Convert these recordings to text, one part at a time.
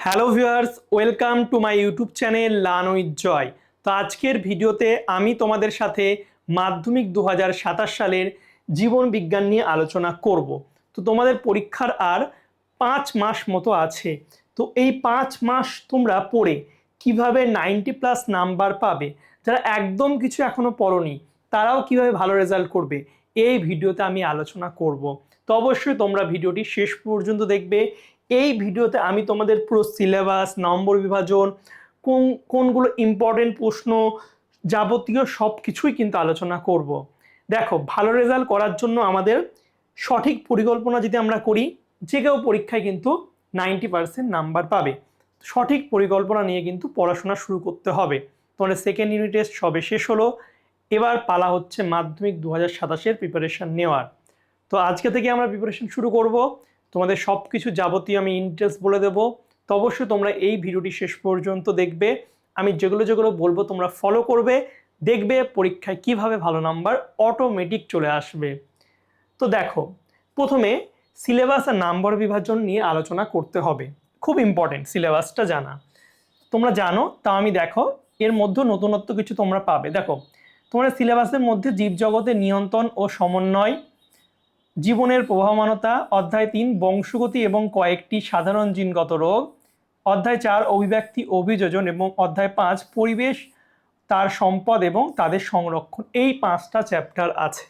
Hello viewers, welcome to my YouTube channel learn with Joy. তো আজকের ভিডিওতে আমি তোমাদের সাথে মাধ্যমিক 2027 সালের জীবন বিজ্ঞান নিয়ে আলোচনা করব। তো তোমাদের পরীক্ষার আর 5 মাস মতো আছে। তো এই 5 মাস তোমরা পড়ে কিভাবে 90+ নাম্বার পাবে, যারা একদম কিছু এখনো পড়োনি তারাও কিভাবে ভালো রেজাল্ট করবে, এই ভিডিওতে আমি আলোচনা করব। তো অবশ্যই তোমরা ভিডিওটি শেষ পর্যন্ত দেখবে। এই ভিডিওতে আমি তোমাদের পুরো সিলেবাস, নম্বর বিভাজন, কোনগুলো ইম্পর্টেন্ট প্রশ্ন, যাবতীয় সব কিছুই কিন্তু আলোচনা করব। দেখো, ভালো রেজাল্ট করার জন্য আমাদের সঠিক পরিকল্পনা যদি আমরা করি, যে কেউ পরীক্ষায় কিন্তু 90% নাম্বার পাবে। সঠিক পরিকল্পনা নিয়ে কিন্তু পড়াশোনা শুরু করতে হবে। তোমাদের সেকেন্ড ইউনিট টেস্ট সবে শেষ হলো, এবার পালা হচ্ছে মাধ্যমিক 2027-এর প্রিপারেশন নেওয়ার। তো আজকে থেকে আমরা প্রিপারেশন শুরু করব। তোমাদের সব কিছু যাবতীয় আমি ইন্টারেস্ট বলে দেবো। তো অবশ্যই তোমরা এই ভিডিওটি শেষ পর্যন্ত দেখবে। আমি যেগুলো যেগুলো বলবো তোমরা ফলো করবে, দেখবে পরীক্ষায় কিভাবে ভালো নাম্বার অটোমেটিক চলে আসবে। তো দেখো, প্রথমে সিলেবাস আর নাম্বার বিভাজন নিয়ে আলোচনা করতে হবে। খুব ইম্পর্টেন্ট সিলেবাসটা জানা। তোমরা জানো, তাও আমি দেখো এর মধ্যে নতুনত্ব কিছু তোমরা পাবে। দেখো, তোমরা সিলেবাসের মধ্যে জীবজগতের নিয়ন্ত্রণ ও সমন্বয়, জীবনের প্রবাহমানতা, অধ্যায় 3 বংশগতি এবং কয়েকটি সাধারণ জিনগত রোগ, অধ্যায় 4 অভিব্যক্তি অভিযোজন এবং অধ্যায় 5 পরিবেশ, তার সম্পদ এবং তাদের সংরক্ষণ। এই 5টা চ্যাপ্টার আছে,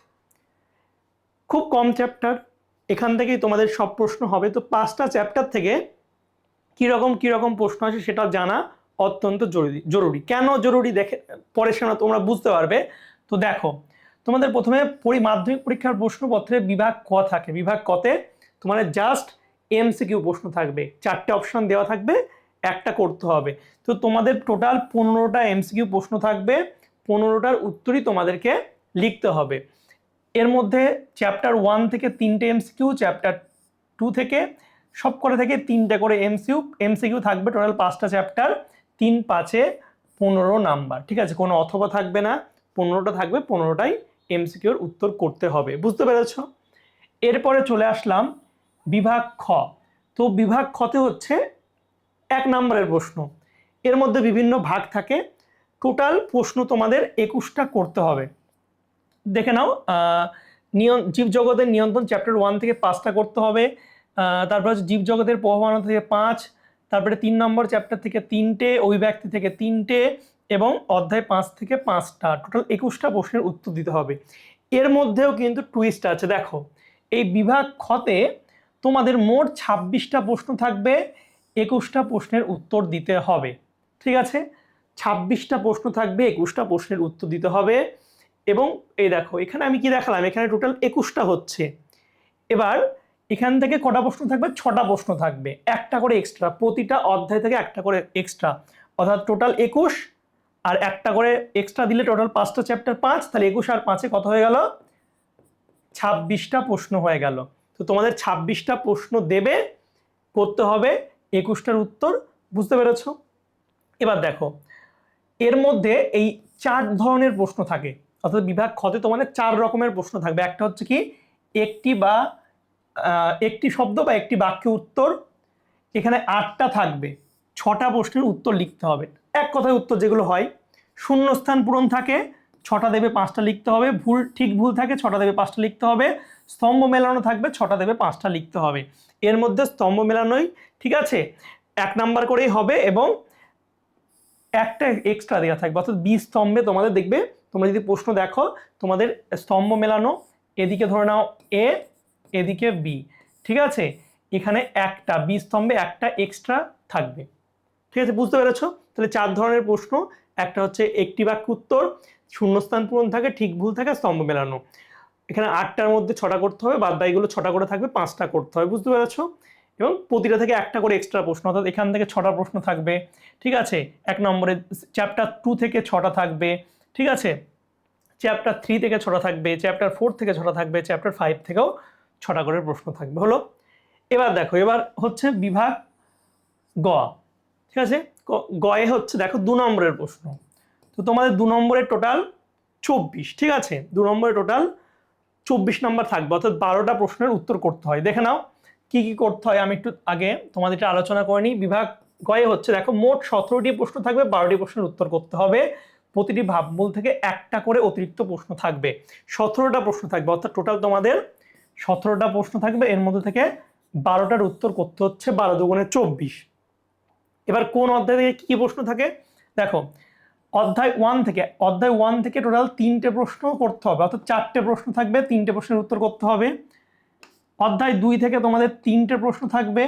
খুব কম চ্যাপ্টার। এখান থেকেই তোমাদের সব প্রশ্ন হবে। তো 5টা চ্যাপ্টার থেকে কীরকম প্রশ্ন আছে সেটা জানা অত্যন্ত জরুরি। কেন জরুরি দেখে পরে সেটা তোমরা বুঝতে পারবে। তো দেখো, তোমাদের প্রথমে মাধ্যমিক পরীক্ষার প্রশ্নপত্রে বিভাগ ক থাকে। বিভাগ কতে তোমাদের জাস্ট এমসিকিউ প্রশ্ন থাকবে, 4টে অপশন দেওয়া থাকবে, একটা করতে হবে। তো তোমাদের টোটাল 15টা এমসিকিউ প্রশ্ন থাকবে, 15টার উত্তরই তোমাদেরকে লিখতে হবে। এর মধ্যে চ্যাপ্টার 1 থেকে 3টে এমসিকিউ, চ্যাপ্টার 2 থেকে সব করে থেকে 3টে করে এমসিকিউ থাকবে। টোটাল 5টা চ্যাপ্টার, 3 5 15 নাম্বার। ঠিক আছে, কোনো অথবা থাকবে না, 15টা থাকবে, 15টাই এমসিকিউর উত্তর করতে হবে। বুঝতে পেরেছ? এরপরে চলে আসলাম বিভাগ খ। তো বিভাগ খতে হচ্ছে 1 নম্বরের প্রশ্ন। এর মধ্যে বিভিন্ন ভাগ থাকে। টোটাল প্রশ্ন তোমাদের 21টা করতে হবে। দেখে নাও, জীবজগতের নিয়ন্ত্রণ চ্যাপ্টার 1 থেকে 5টা করতে হবে। তারপর হচ্ছে জীবজগতের প্রভাবমানতা থেকে 5, তারপরে 3 নম্বর চ্যাপ্টার থেকে 3টে, অভিব্যক্তি থেকে 3টে এবং অধ্যায় 5 থেকে 5টা। টোটাল 21টা প্রশ্নের উত্তর দিতে হবে। এর মধ্যেও কিন্তু টুইস্ট আছে। দেখো, এই বিভাগ খতে তোমাদের মোট 26টা প্রশ্ন থাকবে, 21টা প্রশ্নের উত্তর দিতে হবে। ঠিক আছে, 26টা প্রশ্ন থাকবে, 21টা প্রশ্নের উত্তর দিতে হবে। এবং এই দেখো, এখানে আমি কি দেখালাম, এখানে টোটাল 21টা হচ্ছে। এবার এখান থেকে কটা প্রশ্ন থাকবে? 6টা প্রশ্ন থাকবে, একটা করে এক্সট্রা, প্রতিটা অধ্যায় থেকে একটা করে এক্সট্রা, অর্থাৎ টোটাল 21। আর একটা করে এক্সট্রা দিলে টোটাল 5টা চ্যাপ্টার 5, তাহলে 21 আর 5-এ কত হয়ে গেল? 26টা প্রশ্ন হয়ে গেল। তো তোমাদের 26টা প্রশ্ন দেবে, করতে হবে 21টার উত্তর। বুঝতে পেরেছ? এবার দেখো, এর মধ্যে এই 4 ধরনের প্রশ্ন থাকে, অর্থাৎ বিভাগ খতে তোমাদের 4 রকমের প্রশ্ন থাকবে। একটা হচ্ছে কি একটি শব্দ বা একটি বাক্য উত্তর। এখানে 8টা থাকবে, 6টা প্রশ্নের উত্তর লিখতে হবে। এক কথায় উত্তর যেগুলো হয়। শূন্যস্থান পূরণ থাকে, 6টা দেবে, 5টা লিখতে হবে। ঠিক ভুল থাকে, 6টা দেবে, 5টা লিখতে হবে। স্তম্ভ মেলানো থাকবে, 6টা দেবে, 5টা লিখতে হবে। এর মধ্যে স্তম্ভ মেলানোই ঠিক আছে 1 নাম্বার করেই হবে, এবং একটা এক্সট্রা দেওয়া থাকবে। অর্থাৎ বি স্তম্ভে তোমাদের দেখবে, তোমরা যদি প্রশ্ন দেখো, তোমাদের স্তম্ভ মেলানো, এদিকে ধরে নাও এ, এদিকে বি। ঠিক আছে, এখানে একটা বি স্তম্ভে একটা এক্সট্রা থাকবে। ঠিক আছে, বুঝতে পেরেছো? তাহলে 4 ধরনের প্রশ্ন। একটা হচ্ছে একটি বাক্য উত্তর, শূন্যস্থান পূরণ থাকে, ঠিক ভুল থাকে, স্তম্ভ মেলানো। এখানে 8টার মধ্যে 6টা করতে হবে, বাদ বাকিগুলো 6টা করে থাকবে, 5টা করতে হবে। বুঝতে পেরেছো? এবং প্রতিটা থেকে একটা করে এক্সট্রা প্রশ্ন, অর্থাৎ এখান থেকে 6টা প্রশ্ন থাকবে। ঠিক আছে, 1 নম্বরে চ্যাপ্টার 2 থেকে 6টা থাকবে। ঠিক আছে, চ্যাপ্টার 3 থেকে 6টা থাকবে, চ্যাপ্টার 4 থেকে 6টা থাকবে, চ্যাপ্টার 5 থেকেও 6টা করে প্রশ্ন থাকবে। হলো? এবার দেখো, এবার হচ্ছে বিভাগ গ। ঠিক আছে, গয়ে হচ্ছে দেখো 2 নম্বরের প্রশ্ন। তো তোমাদের 2 নম্বরের টোটাল 24। ঠিক আছে, 2 নম্বরের টোটাল 24 নম্বর থাকবে, অর্থাৎ 12টা প্রশ্নের উত্তর করতে হয়। দেখে নাও কি কি করতে হয়। আমি একটু আগে তোমাদের আলোচনা করে নিই। বিভাগ গয়ে হচ্ছে দেখো মোট 17টি প্রশ্ন থাকবে, 12টি প্রশ্নের উত্তর করতে হবে, প্রতিটি ভাবমূল থেকে একটা করে অতিরিক্ত প্রশ্ন থাকবে। 17টা প্রশ্ন থাকবে, অর্থাৎ টোটাল তোমাদের 17টা প্রশ্ন থাকবে, এর মধ্যে থেকে 12টার উত্তর করতে হচ্ছে 12 দুগুণে 24। এবার কোন অধ্যায় থেকে কি প্রশ্ন থাকে দেখো, অধ্যায় 1 থেকে টোটাল 3টে প্রশ্ন করতে হবে, অর্থাৎ 4টে প্রশ্ন থাকবে, 3টে প্রশ্নের উত্তর করতে হবে। অধ্যায় 2 থেকে তোমাদের 3টে প্রশ্ন থাকবে,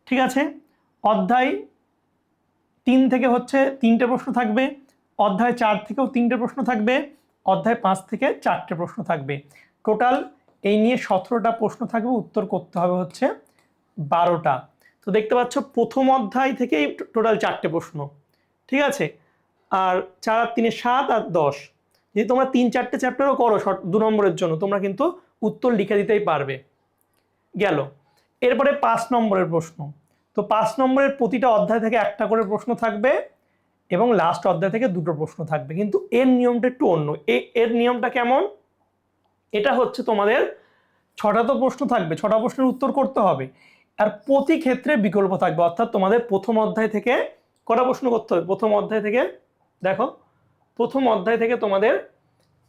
ঠিক আছে। অধ্যায় 3 থেকে হচ্ছে 3টে প্রশ্ন থাকবে, অধ্যায় 4 থেকেও 3টে প্রশ্ন থাকবে, অধ্যায় 5 থেকে 4টে প্রশ্ন থাকবে। টোটাল এই নিয়ে 17টা প্রশ্ন থাকবে, উত্তর করতে হবে হচ্ছে 12টা। তো দেখতে পাচ্ছ প্রথম অধ্যায় থেকেই টোটাল 4টে প্রশ্ন, ঠিক আছে। আর 4 আর 3 7 আর 10, যদি তোমরা 3-4টে চ্যাপ্টারও করো 2 নম্বরের জন্য, তোমরা কিন্তু উত্তর লিখে দিতেই পারবে। গেল। এরপরে 5 নম্বরের প্রশ্ন। তো 5 নম্বরের প্রতিটা অধ্যায় থেকে একটা করে প্রশ্ন থাকবে এবং লাস্ট অধ্যায় থেকে 2টো প্রশ্ন থাকবে, কিন্তু এর নিয়মটা একটু অন্য। এর নিয়মটা কেমন, এটা হচ্ছে তোমাদের 6টা তো প্রশ্ন থাকবে, 6টা প্রশ্নের উত্তর করতে হবে, আর প্রতি ক্ষেত্রে বিকল্প থাকবে, অর্থাৎ তোমাদের প্রথম অধ্যায় থেকে কটা প্রশ্ন করতে হবে, প্রথম অধ্যায় থেকে দেখো, প্রথম অধ্যায় থেকে তোমাদের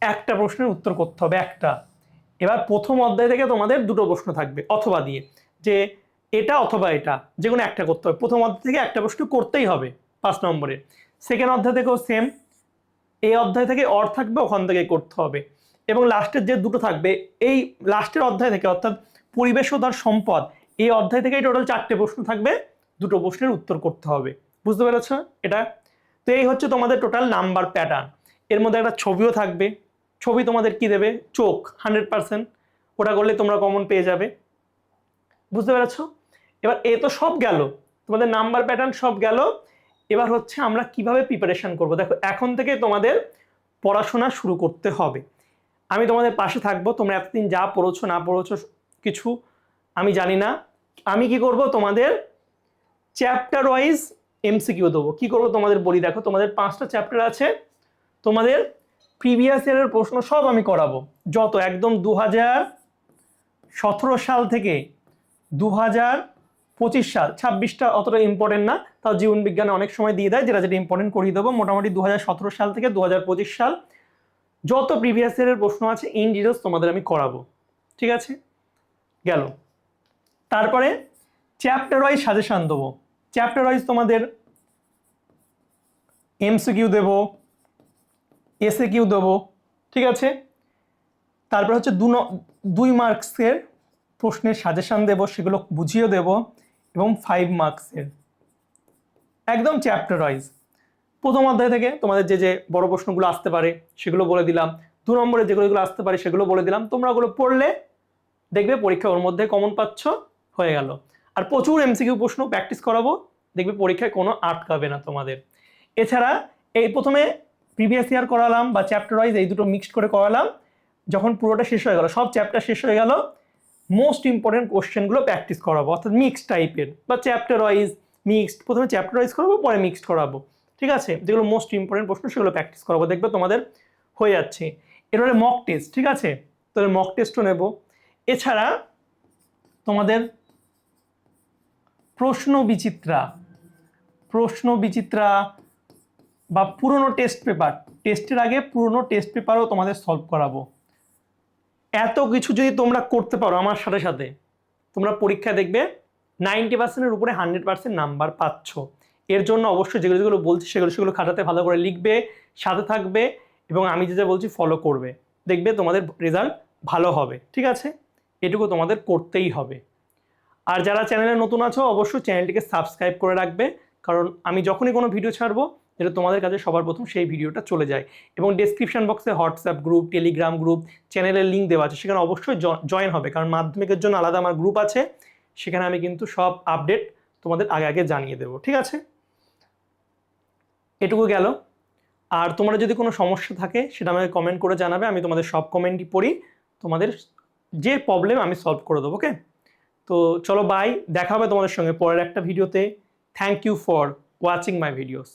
একটা প্রশ্নের উত্তর করতে হবে, একটা। এবার প্রথম অধ্যায় থেকে তোমাদের 2টো প্রশ্ন থাকবে অথবা দিয়ে, যে এটা অথবা এটা, যে কোনো একটা করতে হবে। প্রথম অধ্যায় থেকে একটা প্রশ্ন করতেই হবে 5 নম্বরে। সেকেন্ড অধ্যায় থেকেও সেম, এই অধ্যায় থেকে অর থাকবে, ওখান থেকে করতে হবে। এবং লাস্টের যে 2টো থাকবে, এই লাস্টের অধ্যায় থেকে, অর্থাৎ পরিবেশ ও তার সম্পদ, এই অধ্যায় থেকেই টোটাল 4টে প্রশ্ন থাকবে, 2টো প্রশ্নের উত্তর করতে হবে। বুঝতে পেরেছ এটা? তো এই হচ্ছে তোমাদের টোটাল নাম্বার প্যাটার্ন। এর মধ্যে একটা ছবিও থাকবে, ছবি তোমাদের কি দেবে, চোখ 100%, ওটা করলে তোমরা কমন পেয়ে যাবে। বুঝতে পেরেছ? এবার এ তো সব গেল, তোমাদের নাম্বার প্যাটার্ন সব গেল। এবার হচ্ছে আমরা কিভাবে প্রিপারেশন করব। দেখো এখন থেকে তোমাদের পড়াশোনা শুরু করতে হবে, আমি তোমাদের পাশে থাকবো। তোমরা এতদিন যা পড়েছো না পড়েছো কিছু আমি জানি না, আমি কি করব, তোমাদের চ্যাপ্টার ওয়াইজ এমসিকিউ দেবো। কি করবো তোমাদের বলি, দেখো তোমাদের 5টা চ্যাপ্টার আছে, তোমাদের প্রিভিয়াস ইয়ারের প্রশ্ন সব আমি করাবো, যত একদম 2017 সাল থেকে 2025 সাল, 26টা অতটা ইম্পর্টেন্ট না, তাও জীবন বিজ্ঞানে অনেক সময় দিয়ে দেয়, যেটা যেটা ইম্পর্টেন্ট করিয়ে দেবো। মোটামুটি 2017 সাল থেকে 2025 সাল যত প্রিভিয়াস ইয়ারের প্রশ্ন আছে ইন ডিটেলস তোমাদের আমি করাবো, ঠিক আছে। গেল। তারপরে চ্যাপ্টার ওয়াইজ সাজেশন দেবো, চ্যাপ্টার ওয়াইজ তোমাদের এমসিকিউ দেবো, এসএ কিউ দেবো, ঠিক আছে। তারপর হচ্ছে 2 মার্কসের প্রশ্নের সাজেশন দেবো, সেগুলো বুঝিয়ে দেবো, এবং 5 মার্কসের একদম চ্যাপ্টার ওয়াইজ। প্রথম অধ্যায় থেকে তোমাদের যে যে বড় প্রশ্নগুলো আসতে পারে সেগুলো বলে দিলাম, 2 নম্বরে যেগুলো আসতে পারে সেগুলো বলে দিলাম, তোমরা ওগুলো পড়লে দেখবে পরীক্ষা ওর মধ্যে কমন পাচ্ছ, হয়ে গেল। আর প্রচুর এমসিকিউ প্রশ্ন প্র্যাকটিস করাবো, দেখবে পরীক্ষায় কোনো আটকাবে না তোমাদের। এছাড়া এই প্রথমে প্রিভিয়াস ইয়ার করালাম বা চ্যাপ্টার ওয়াইজ, এই দুটো মিক্সড করে করালাম। যখন পুরোটা শেষ হয়ে গেল, সব চ্যাপ্টার শেষ হয়ে গেল, মোস্ট ইম্পর্টেন্ট কোশ্চেনগুলো প্র্যাকটিস করাবো, অর্থাৎ মিক্সড টাইপের বা চ্যাপ্টার ওয়াইজ মিক্সড। প্রথমে চ্যাপ্টার ওয়াইজ করাবো, পরে মিক্সড করাবো, ঠিক আছে। যেগুলো মোস্ট ইম্পর্টেন্ট প্রশ্ন সেগুলো প্র্যাকটিস করাবো, দেখবে তোমাদের হয়ে যাচ্ছে। এরপরে মক টেস্ট, ঠিক আছে, তাহলে মক টেস্টও নেব। এছাড়া তোমাদের প্রশ্ন বিচিত্রা বা পুরনো টেস্ট পেপার, টেস্টের আগে পুরনো টেস্ট পেপারও তোমাদের সলভ করাবো। এত কিছু যদি তোমরা করতে পারো আমার সাথে সাথে, তোমরা পরীক্ষা দেখবে 90%-এর উপরে 100% নাম্বার পাচ্ছ। এর জন্য অবশ্যই যেগুলো যেগুলো বলছি সেগুলো খাতাতে ভালো করে লিখবে, সাথে থাকবে, এবং আমি যেটা বলছি ফলো করবে, দেখবে তোমাদের রেজাল্ট ভালো হবে, ঠিক আছে। এটুকু তোমাদের করতেই হবে। আর যারা চ্যানেলে নতুন আছো অবশ্যই চ্যানেলটিকে সাবস্ক্রাইব করে রাখবে, কারণ আমি যখনই কোনো ভিডিও ছাড়বো যেটা তোমাদের কাছে সবার প্রথম সেই ভিডিওটা চলে যায়। এবং ডেসক্রিপশন বক্সে হোয়াটসঅ্যাপ গ্রুপ, টেলিগ্রাম গ্রুপ, চ্যানেলের লিঙ্ক দেওয়া আছে, সেখানে অবশ্যই জয়েন হবে, কারণ মাধ্যমিকের জন্য আলাদা আমার গ্রুপ আছে, সেখানে আমি কিন্তু সব আপডেট তোমাদের আগে আগে জানিয়ে দেবো, ঠিক আছে। এটুকু গেল। আর তোমরা যদি কোনো সমস্যা থাকে সেটা আমাকে কমেন্ট করে জানাবে, আমি তোমাদের সব কমেন্টই পড়ি, তোমাদের যে প্রবলেম আমি সলভ করে দেবো, ওকে। তো চলো বাই, দেখা হবে তোমাদের সঙ্গে পরের একটা ভিডিওতে। Thank you for watching my videos.